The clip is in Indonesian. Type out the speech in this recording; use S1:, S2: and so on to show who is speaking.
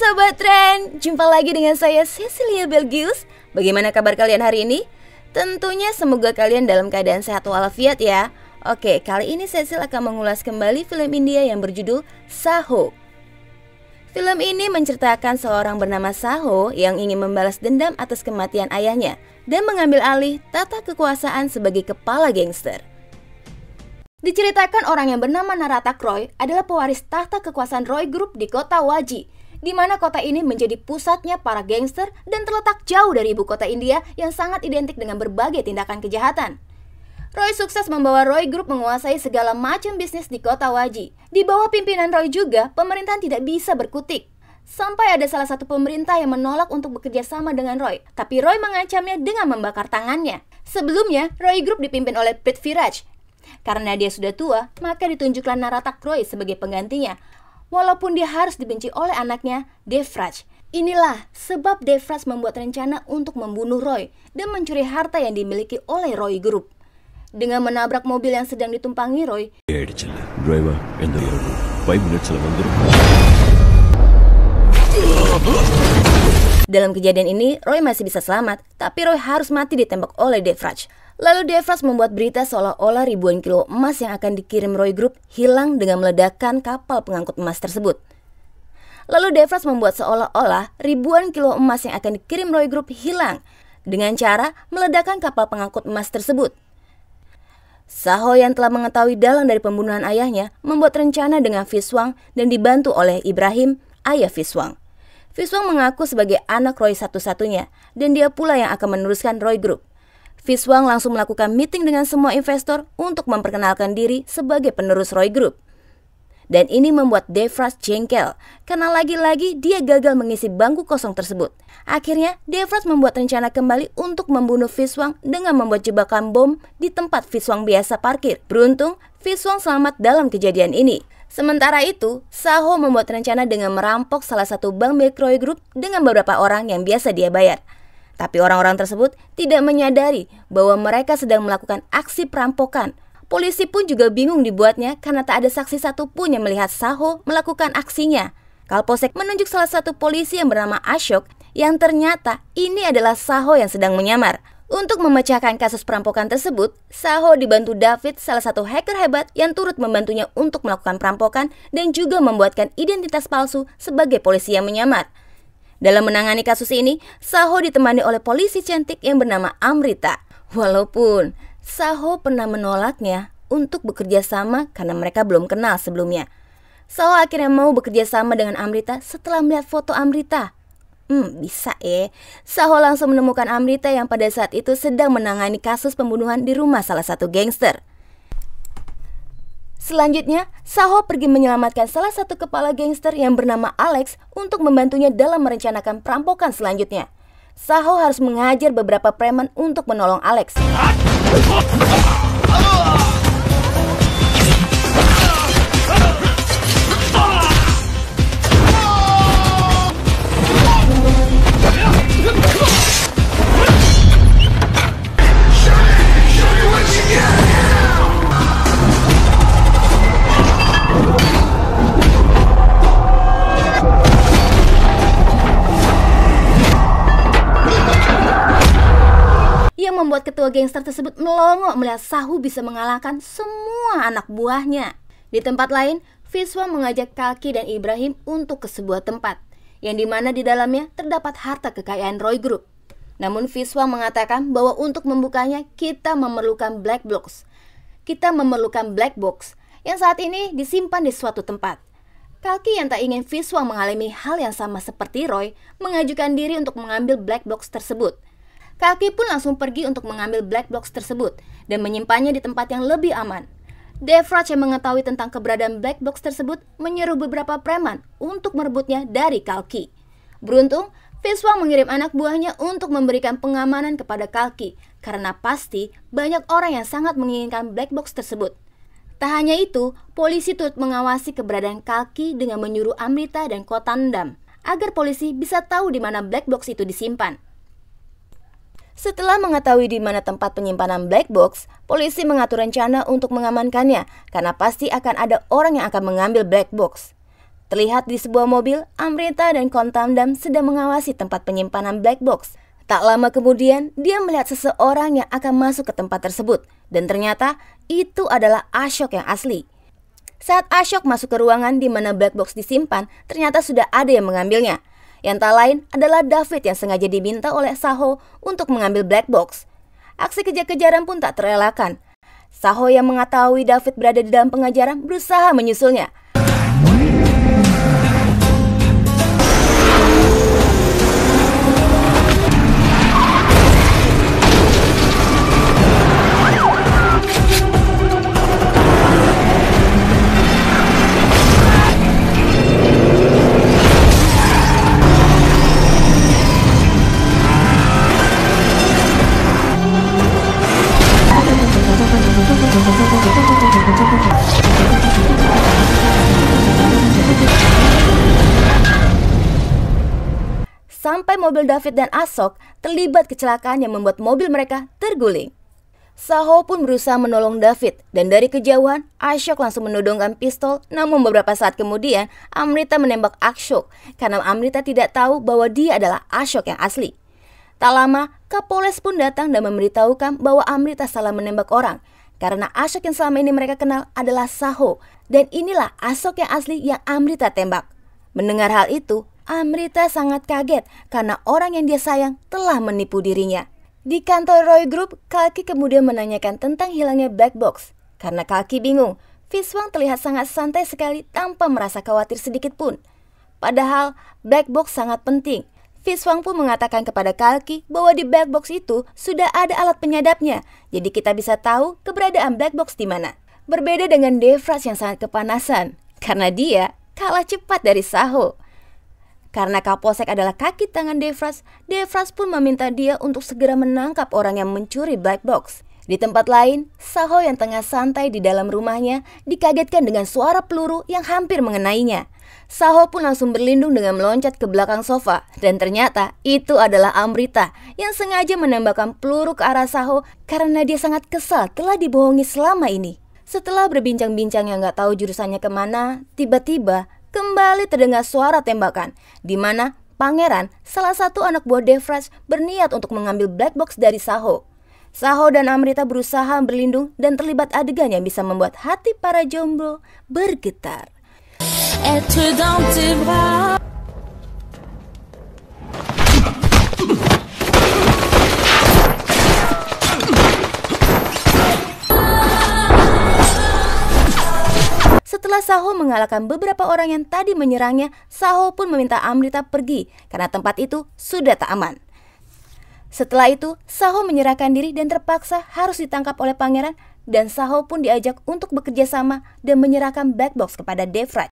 S1: Sobat Tren, jumpa lagi dengan saya Cecilia Belgius. Bagaimana kabar kalian hari ini? Tentunya semoga kalian dalam keadaan sehat walafiat ya. Oke, kali ini Cecil akan mengulas kembali film India yang berjudul Saho. Film ini menceritakan seorang bernama Saho yang ingin membalas dendam atas kematian ayahnya dan mengambil alih tata kekuasaan sebagai kepala gangster. Diceritakan orang yang bernama Naratak Roy adalah pewaris tahta kekuasaan Roy Group di kota Waji, di mana kota ini menjadi pusatnya para gangster dan terletak jauh dari ibu kota India yang sangat identik dengan berbagai tindakan kejahatan. Roy sukses membawa Roy Group menguasai segala macam bisnis di kota Waji. Di bawah pimpinan Roy juga, pemerintahan tidak bisa berkutik. Sampai ada salah satu pemerintah yang menolak untuk bekerja sama dengan Roy, tapi Roy mengancamnya dengan membakar tangannya. Sebelumnya, Roy Group dipimpin oleh Prithviraj. Karena dia sudah tua, maka ditunjuklah Naratak Roy sebagai penggantinya. Walaupun dia harus dibenci oleh anaknya, Devraj. Inilah sebab Devraj membuat rencana untuk membunuh Roy dan mencuri harta yang dimiliki oleh Roy Group. Dengan menabrak mobil yang sedang ditumpangi Roy,
S2: driver in the road. 5 minutes
S1: dalam kejadian ini, Roy masih bisa selamat, tapi Roy harus mati ditembak oleh Devraj. Lalu Devraj membuat berita seolah-olah ribuan kilo emas yang akan dikirim Roy Group hilang dengan meledakkan kapal pengangkut emas tersebut. Lalu Devraj membuat seolah-olah ribuan kilo emas yang akan dikirim Roy Group hilang dengan cara meledakkan kapal pengangkut emas tersebut. Saho yang telah mengetahui dalang dari pembunuhan ayahnya membuat rencana dengan Viswang dan dibantu oleh Ibrahim, ayah Viswang. Viswang mengaku sebagai anak Roy satu-satunya dan dia pula yang akan meneruskan Roy Group. Viswang langsung melakukan meeting dengan semua investor untuk memperkenalkan diri sebagai penerus Roy Group. Dan ini membuat Devraj jengkel karena lagi-lagi dia gagal mengisi bangku kosong tersebut. Akhirnya Devraj membuat rencana kembali untuk membunuh Viswang dengan membuat jebakan bom di tempat Viswang biasa parkir. Beruntung Viswang selamat dalam kejadian ini. Sementara itu, Saho membuat rencana dengan merampok salah satu bank milik Roy Group dengan beberapa orang yang biasa dia bayar. Tapi orang-orang tersebut tidak menyadari bahwa mereka sedang melakukan aksi perampokan. Polisi pun juga bingung dibuatnya karena tak ada saksi satupun yang melihat Saho melakukan aksinya. Kapolsek menunjuk salah satu polisi yang bernama Ashok yang ternyata ini adalah Saho yang sedang menyamar. Untuk memecahkan kasus perampokan tersebut, Saho dibantu David, salah satu hacker hebat yang turut membantunya untuk melakukan perampokan dan juga membuatkan identitas palsu sebagai polisi yang menyamar. Dalam menangani kasus ini, Saho ditemani oleh polisi cantik yang bernama Amrita. Walaupun Saho pernah menolaknya untuk bekerja sama karena mereka belum kenal sebelumnya. Saho akhirnya mau bekerja sama dengan Amrita setelah melihat foto Amrita. Bisa Saho langsung menemukan Amrita yang pada saat itu sedang menangani kasus pembunuhan di rumah salah satu gangster. Selanjutnya, Saho pergi menyelamatkan salah satu kepala gangster yang bernama Alex untuk membantunya dalam merencanakan perampokan selanjutnya. Saho harus menghajar beberapa preman untuk menolong Alex. Membuat ketua gangster tersebut melongo melihat Saho bisa mengalahkan semua anak buahnya. Di tempat lain, Viswang mengajak Kalki dan Ibrahim untuk ke sebuah tempat, yang dimana di dalamnya terdapat harta kekayaan Roy Group. Namun Viswang mengatakan bahwa untuk membukanya kita memerlukan black box. Kita memerlukan black box yang saat ini disimpan di suatu tempat. Kalki yang tak ingin Viswang mengalami hal yang sama seperti Roy, mengajukan diri untuk mengambil black box tersebut. Kalki pun langsung pergi untuk mengambil black box tersebut dan menyimpannya di tempat yang lebih aman. Devraj yang mengetahui tentang keberadaan black box tersebut menyeru beberapa preman untuk merebutnya dari Kalki. Beruntung, Viswang mengirim anak buahnya untuk memberikan pengamanan kepada Kalki karena pasti banyak orang yang sangat menginginkan black box tersebut. Tak hanya itu, polisi turut mengawasi keberadaan Kalki dengan menyuruh Amrita dan Kotandam agar polisi bisa tahu di mana black box itu disimpan. Setelah mengetahui di mana tempat penyimpanan black box, polisi mengatur rencana untuk mengamankannya karena pasti akan ada orang yang akan mengambil black box. Terlihat di sebuah mobil, Amrita dan Kontamdam sedang mengawasi tempat penyimpanan black box. Tak lama kemudian, dia melihat seseorang yang akan masuk ke tempat tersebut. Dan ternyata, itu adalah Ashok yang asli. Saat Ashok masuk ke ruangan di mana black box disimpan, ternyata sudah ada yang mengambilnya. Yang tak lain adalah David yang sengaja diminta oleh Saho untuk mengambil black box. Aksi kejar-kejaran pun tak terelakkan. Saho yang mengetahui David berada di dalam pengajaran berusaha menyusulnya. Sampai mobil David dan Ashok terlibat kecelakaan yang membuat mobil mereka terguling. Saho pun berusaha menolong David dan dari kejauhan Ashok langsung menodongkan pistol. Namun beberapa saat kemudian Amrita menembak Ashok karena Amrita tidak tahu bahwa dia adalah Ashok yang asli. Tak lama Kapolres pun datang dan memberitahukan bahwa Amrita salah menembak orang karena Ashok yang selama ini mereka kenal adalah Saho dan inilah Ashok yang asli yang Amrita tembak. Mendengar hal itu, Amrita sangat kaget karena orang yang dia sayang telah menipu dirinya. Di kantor Roy Group, Kalki kemudian menanyakan tentang hilangnya black box. Karena Kalki bingung, Viswang terlihat sangat santai sekali tanpa merasa khawatir sedikit pun. Padahal black box sangat penting. Viswang pun mengatakan kepada Kalki bahwa di black box itu sudah ada alat penyadapnya. Jadi kita bisa tahu keberadaan black box di mana. Berbeda dengan Devras yang sangat kepanasan karena dia kalah cepat dari Saho. Karena Kapolsek adalah kaki tangan Devras, Devras pun meminta dia untuk segera menangkap orang yang mencuri black box. Di tempat lain, Saho yang tengah santai di dalam rumahnya dikagetkan dengan suara peluru yang hampir mengenainya. Saho pun langsung berlindung dengan meloncat ke belakang sofa. Dan ternyata itu adalah Amrita yang sengaja menembakkan peluru ke arah Saho karena dia sangat kesal telah dibohongi selama ini. Setelah berbincang-bincang yang gak tahu jurusannya kemana, tiba-tiba kembali terdengar suara tembakan, di mana Pangeran, salah satu anak buah Devras, berniat untuk mengambil black box dari Saho. Saho dan Amrita berusaha berlindung dan terlibat adegan yang bisa membuat hati para jomblo bergetar. Setelah Saho mengalahkan beberapa orang yang tadi menyerangnya, Saho pun meminta Amrita pergi karena tempat itu sudah tak aman. Setelah itu, Saho menyerahkan diri dan terpaksa harus ditangkap oleh Pangeran dan Saho pun diajak untuk bekerja sama dan menyerahkan black box kepada Devraj.